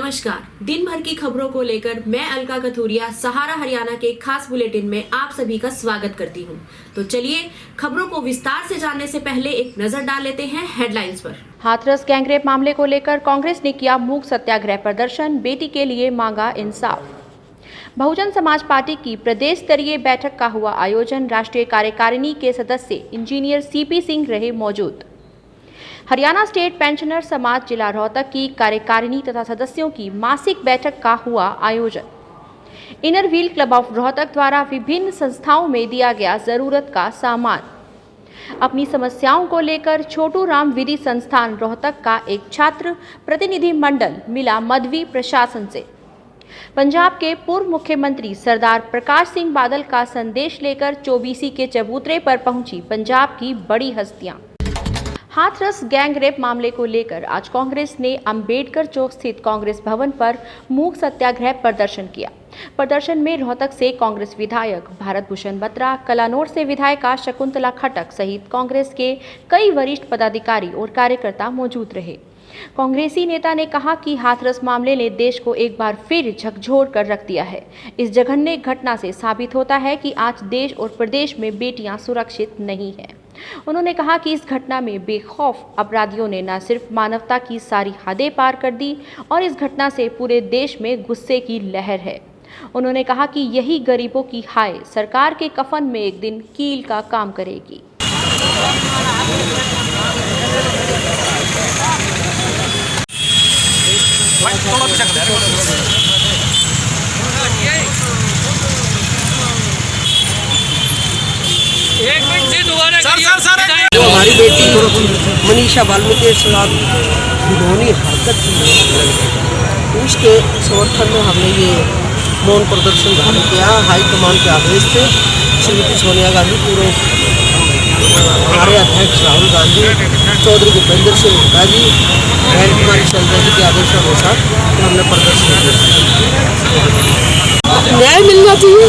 नमस्कार। दिन भर की खबरों को लेकर मैं अलका कथूरिया सहारा हरियाणा के खास बुलेटिन में आप सभी का स्वागत करती हूं। तो चलिए खबरों को विस्तार से जानने से पहले एक नजर डाल लेते हैं हेडलाइंस पर। हाथरस गैंगरेप मामले को लेकर कांग्रेस ने किया मूक सत्याग्रह प्रदर्शन, बेटी के लिए मांगा इंसाफ। बहुजन समाज पार्टी की प्रदेश स्तरीय बैठक का हुआ आयोजन, राष्ट्रीय कार्यकारिणी के सदस्य इंजीनियर सीपी सिंह रहे मौजूद। हरियाणा स्टेट पेंशनर समाज जिला रोहतक की कार्यकारिणी तथा सदस्यों की मासिक बैठक का हुआ आयोजन। Inner wheel club of Rohtak द्वारा विभिन्न संस्थाओं में दिया गया जरूरत का सामान। अपनी समस्याओं को लेकर छोटू राम विधि संस्थान रोहतक का एक छात्र प्रतिनिधि मंडल मिला मध्वी प्रशासन से। पंजाब के पूर्व मुख्यमंत्री सरदार प्रकाश सिंह बादल का संदेश लेकर चौबीसी के चबूतरे पर पहुंची पंजाब की बड़ी हस्तियां। हाथरस गैंगरेप मामले को लेकर आज कांग्रेस ने अंबेडकर चौक स्थित कांग्रेस भवन पर मूक सत्याग्रह प्रदर्शन किया। प्रदर्शन में रोहतक से कांग्रेस विधायक भारत भूषण बत्रा, कलानौर से विधायिका शकुंतला खटक सहित कांग्रेस के कई वरिष्ठ पदाधिकारी और कार्यकर्ता मौजूद रहे। कांग्रेसी नेता ने कहा कि हाथरस मामले ने देश को एक बार फिर झकझोर कर रख दिया है। इस जघन्य घटना से साबित होता है कि आज देश और प्रदेश में बेटियां सुरक्षित नहीं हैं। उन्होंने कहा कि इस घटना में बेखौफ अपराधियों ने न सिर्फ मानवता की सारी हदें पार कर दी और इस घटना से पूरे देश में गुस्से की लहर है। उन्होंने कहा कि यही गरीबों की हाय सरकार के कफन में एक दिन कील का काम करेगी। जो हमारी बेटी मनीषा वाल्मीकि के खिलाफ घिनौनी हरकत की है, उसके समर्थन में हमने ये मौन प्रदर्शन किया। हाईकमान के आदेश से श्रीमती सोनिया गांधी, पूर्व हमारे अध्यक्ष राहुल गांधी, चौधरी भूपेंद्र सिंह हुड्डा जी, बहन कुमारी शैलजा जी के आदेशानुसार हमने प्रदर्शन किया। न्याय मिलना चाहिए,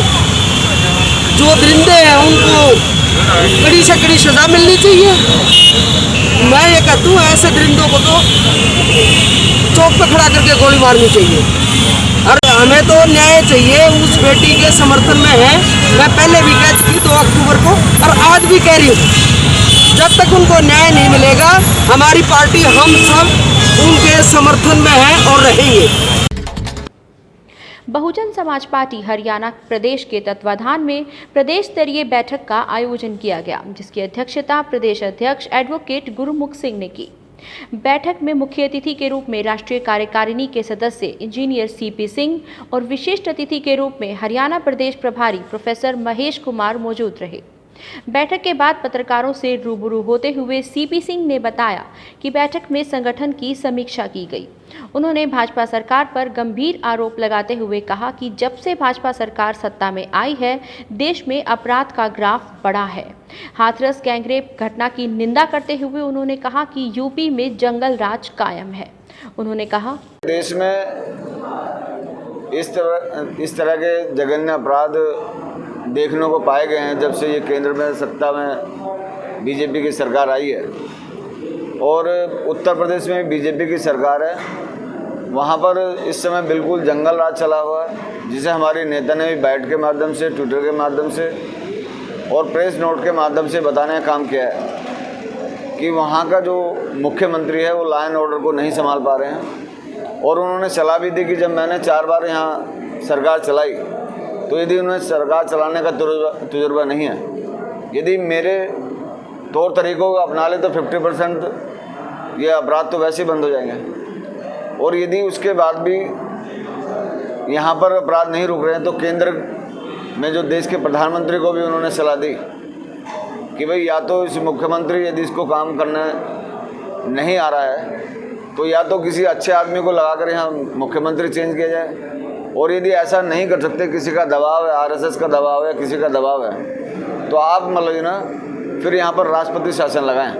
जो दरिंदे हैं उनको कड़ी से कड़ी सजा मिलनी चाहिए। मैं ये कहता हूँ ऐसे दरिंदों को तो चौक पे खड़ा करके गोली मारनी चाहिए। और हमें तो न्याय चाहिए, उस बेटी के समर्थन में है। मैं पहले भी कह चुकी 2 अक्टूबर को और आज भी कह रही हूँ, जब तक उनको न्याय नहीं मिलेगा हमारी पार्टी, हम सब उनके समर्थन में है और रहेंगे। बहुजन समाज पार्टी हरियाणा प्रदेश के तत्वाधान में प्रदेश स्तरीय बैठक का आयोजन किया गया, जिसकी अध्यक्षता प्रदेश अध्यक्ष एडवोकेट गुरुमुख सिंह ने की। बैठक में मुख्य अतिथि के रूप में राष्ट्रीय कार्यकारिणी के सदस्य इंजीनियर सीपी सिंह और विशिष्ट अतिथि के रूप में हरियाणा प्रदेश प्रभारी प्रोफेसर महेश कुमार मौजूद रहे। बैठक के बाद पत्रकारों से रूबरू होते हुए सीपी सिंह ने बताया कि बैठक में संगठन की समीक्षा की गई। उन्होंने भाजपा सरकार पर गंभीर आरोप लगाते हुए कहा कि जब से भाजपा सरकार सत्ता में आई है, देश में अपराध का ग्राफ बढ़ा है। हाथरस गैंगरेप घटना की निंदा करते हुए उन्होंने कहा कि यूपी में जंगल राज कायम है। उन्होंने कहा, देश में इस तरह के जघन्य अपराध देखने को पाए गए हैं जब से ये केंद्र में सत्ता में बीजेपी की सरकार आई है। और उत्तर प्रदेश में बीजेपी की सरकार है, वहाँ पर इस समय बिल्कुल जंगल राज चला हुआ है, जिसे हमारी नेता ने भी बाइट के माध्यम से, ट्विटर के माध्यम से और प्रेस नोट के माध्यम से बताने का काम किया है कि वहाँ का जो मुख्यमंत्री है वो लॉ एंड ऑर्डर को नहीं संभाल पा रहे हैं। और उन्होंने सलाह भी दी कि जब मैंने 4 बार यहाँ सरकार चलाई तो यदि उन्हें सरकार चलाने का तजुर्बा नहीं है, यदि मेरे तौर तरीकों को अपना ले तो 50% ये अपराध तो वैसे ही बंद हो जाएंगे। और यदि उसके बाद भी यहाँ पर अपराध नहीं रुक रहे हैं तो केंद्र में जो देश के प्रधानमंत्री को भी उन्होंने सलाह दी कि भाई या तो इस मुख्यमंत्री यदि इसको काम करना नहीं आ रहा है तो या तो किसी अच्छे आदमी को लगाकर यहाँ मुख्यमंत्री चेंज किया जाए, और यदि ऐसा नहीं कर सकते, किसी का दबाव है, आरएसएस का दबाव है, किसी का दबाव है, तो आप मतलब ना फिर यहाँ पर राष्ट्रपति शासन लगाएं।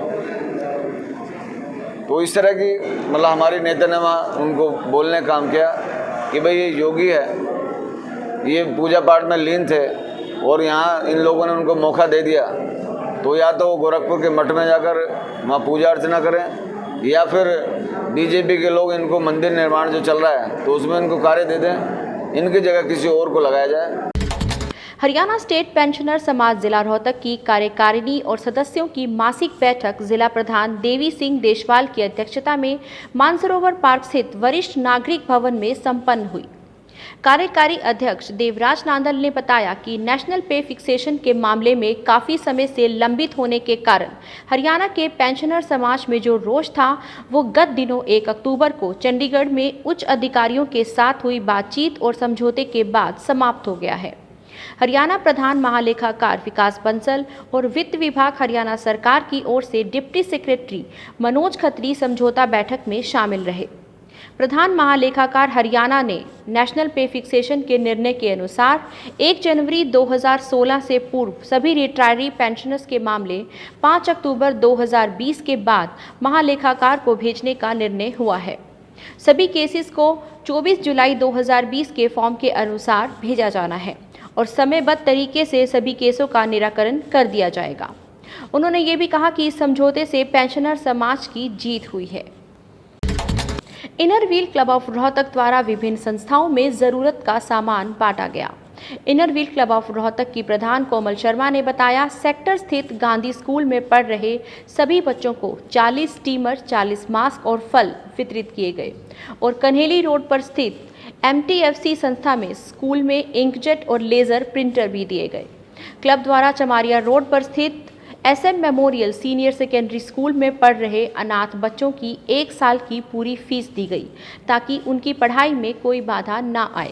तो इस तरह की मतलब हमारी नेता ने वहाँ उनको बोलने का काम किया कि भाई ये योगी है, ये पूजा पाठ में लीन थे और यहाँ इन लोगों ने उनको मौका दे दिया, तो या तो गोरखपुर के मठ में जाकर वहाँ पूजा अर्चना करें या फिर बीजेपी के लोग इनको मंदिर निर्माण जो चल रहा है तो उसमें इनको कार्य दे दें, इनकी जगह किसी और को लगाया जाए। हरियाणा स्टेट पेंशनर समाज जिला रोहतक की कार्यकारिणी और सदस्यों की मासिक बैठक जिला प्रधान देवी सिंह देशवाल की अध्यक्षता में मानसरोवर पार्क स्थित वरिष्ठ नागरिक भवन में संपन्न हुई। कार्यकारी अध्यक्ष देवराज नांदल ने बताया कि नेशनल पे फिक्सेशन के मामले में काफी समय से लंबित होने के कारण हरियाणा के पेंशनर समाज में जो रोष था वो गत दिनों 1 अक्टूबर को चंडीगढ़ में उच्च अधिकारियों के साथ हुई बातचीत और समझौते के बाद समाप्त हो गया है। हरियाणा प्रधान महालेखाकार विकास बंसल और वित्त विभाग हरियाणा सरकार की ओर से डिप्टी सेक्रेटरी मनोज खत्री समझौता बैठक में शामिल रहे। प्रधान महालेखाकार हरियाणा ने नेशनल पे फिक्सेशन के निर्णय के अनुसार 1 जनवरी 2016 से पूर्व सभी रिटायरी पेंशनर्स के मामले 5 अक्टूबर 2020 के बाद महालेखाकार को भेजने का निर्णय हुआ है। सभी केसेस को 24 जुलाई 2020 के फॉर्म के अनुसार भेजा जाना है और समयबद्ध तरीके से सभी केसों का निराकरण कर दिया जाएगा। उन्होंने ये भी कहा कि इस समझौते से पेंशनर समाज की जीत हुई है। Inner wheel club of Rohtak द्वारा विभिन्न संस्थाओं में जरूरत का सामान बांटा गया। Inner wheel club of Rohtak की प्रधान कोमल शर्मा ने बताया, सेक्टर स्थित गांधी स्कूल में पढ़ रहे सभी बच्चों को 40 स्टीमर, 40 मास्क और फल वितरित किए गए और कन्हेली रोड पर स्थित MTFC संस्था में स्कूल में इंकजेट और लेजर प्रिंटर भी दिए गए। क्लब द्वारा चमारिया रोड पर स्थित SM memorial senior secondary school में पढ़ रहे अनाथ बच्चों की 1 साल की पूरी फीस दी गई ताकि उनकी पढ़ाई में कोई बाधा ना आए।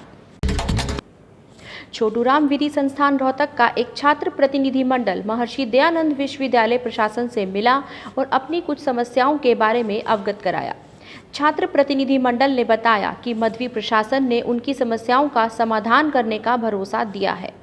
छोटूराम विधि संस्थान रोहतक का एक छात्र प्रतिनिधि मंडल महर्षि दयानंद विश्वविद्यालय प्रशासन से मिला और अपनी कुछ समस्याओं के बारे में अवगत कराया। छात्र प्रतिनिधि मंडल ने बताया कि मध्वी प्रशासन ने उनकी समस्याओं का समाधान करने का भरोसा दिया है।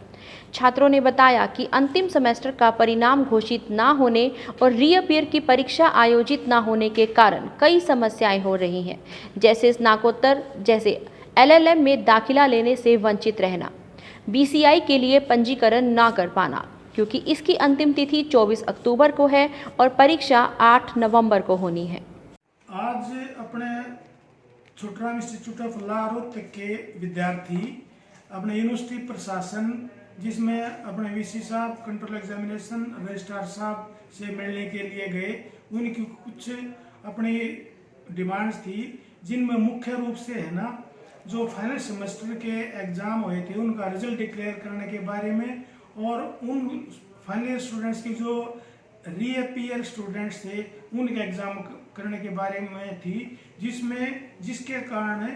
छात्रों ने बताया कि अंतिम सेमेस्टर का परिणाम घोषित ना होने और रीअपियर की परीक्षा आयोजित ना होने के कारण कई समस्याएं हो रही हैं, जैसे स्नातकोत्तर जैसे LLM में दाखिला लेने से वंचित रहना, BCI के लिए पंजीकरण ना कर पाना क्योंकि इसकी अंतिम तिथि 24 अक्टूबर को है और परीक्षा 8 नवंबर को होनी है। आज अपने Chhoturam institute of law Rohtak के विद्यार्थी अपने यूनिवर्सिटी प्रशासन जिसमें अपने VC साहब, कंट्रोल एग्जामिनेशन, रजिस्ट्रार साहब से मिलने के लिए गए। उनकी कुछ अपनी डिमांड्स थी जिनमें मुख्य रूप से है ना जो फाइनल सेमेस्टर के एग्ज़ाम हुए थे उनका रिजल्ट डिक्लेयर करने के बारे में और उन फाइनल स्टूडेंट्स की जो रीअपियर स्टूडेंट्स थे उनके एग्ज़ाम करने के बारे में थी, जिसके कारण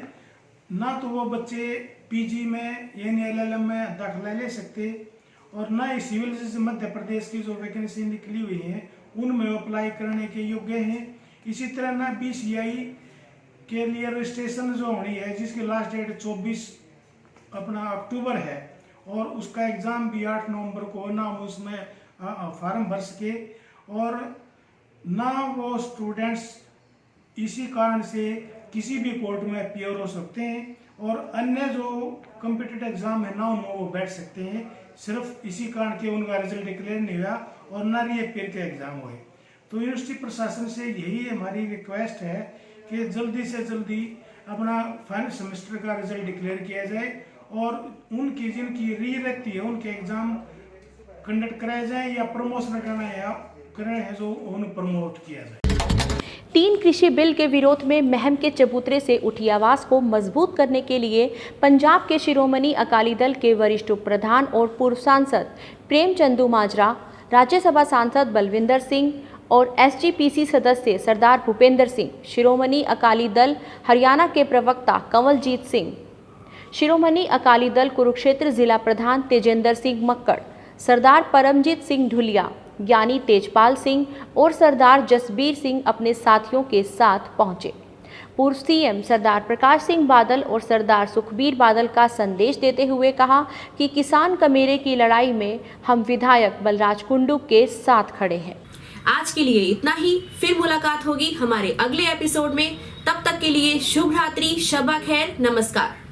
ना तो वो बच्चे PG में यानी LLM में दाखिला ले सकते और ना ही सिविल जैसे मध्य प्रदेश की जो वैकेंसी निकली हुई है उनमें अप्लाई करने के योग्य हैं। इसी तरह ना BCI के लिए रजिस्ट्रेशन जो होनी है जिसकी लास्ट डेट 24 अक्टूबर है और उसका एग्ज़ाम भी 8 नवंबर को ना उसमें फॉर्म भर सके और ना वो स्टूडेंट्स इसी कारण से किसी भी कोर्ट में अपीयर हो सकते हैं और अन्य जो कॉम्पिटिटिव एग्जाम है ना उनमें वो बैठ सकते हैं। सिर्फ इसी कारण के उनका रिजल्ट डिक्लेयर नहीं हुआ और ना रीअपियर के एग्जाम हुए। तो यूनिवर्सिटी प्रशासन से यही हमारी रिक्वेस्ट है कि जल्दी से जल्दी अपना फाइनल सेमेस्टर का रिजल्ट डिक्लेयर किया जाए और उनकी जिनकी री रहती है उनके एग्जाम कंडक्ट कराए जाए या प्रमोशन करना है जो उन्हें प्रमोट किया जाए। 3 कृषि बिल के विरोध में महम के चबूतरे से उठी आवाज को मजबूत करने के लिए पंजाब के शिरोमणि अकाली दल के वरिष्ठ उप प्रधान और पूर्व सांसद प्रेमचंदू माजरा, राज्यसभा सांसद बलविंदर सिंह और SGPC सदस्य सरदार भूपेंद्र सिंह, शिरोमणि अकाली दल हरियाणा के प्रवक्ता कंवलजीत सिंह, शिरोमणि अकाली दल कुरुक्षेत्र जिला प्रधान तेजेंद्र सिंह मक्कड़, सरदार परमजीत सिंह ढुलिया, ज्ञानी तेजपाल सिंह और सरदार जसबीर सिंह अपने साथियों के साथ पहुंचे। पूर्व CM सरदार प्रकाश सिंह बादल और सरदार सुखबीर बादल का संदेश देते हुए कहा कि किसान कमेरे की लड़ाई में हम विधायक बलराज कुंडू के साथ खड़े हैं। आज के लिए इतना ही, फिर मुलाकात होगी हमारे अगले एपिसोड में। तब तक के लिए शुभ रात्रि, शब खैर, नमस्कार।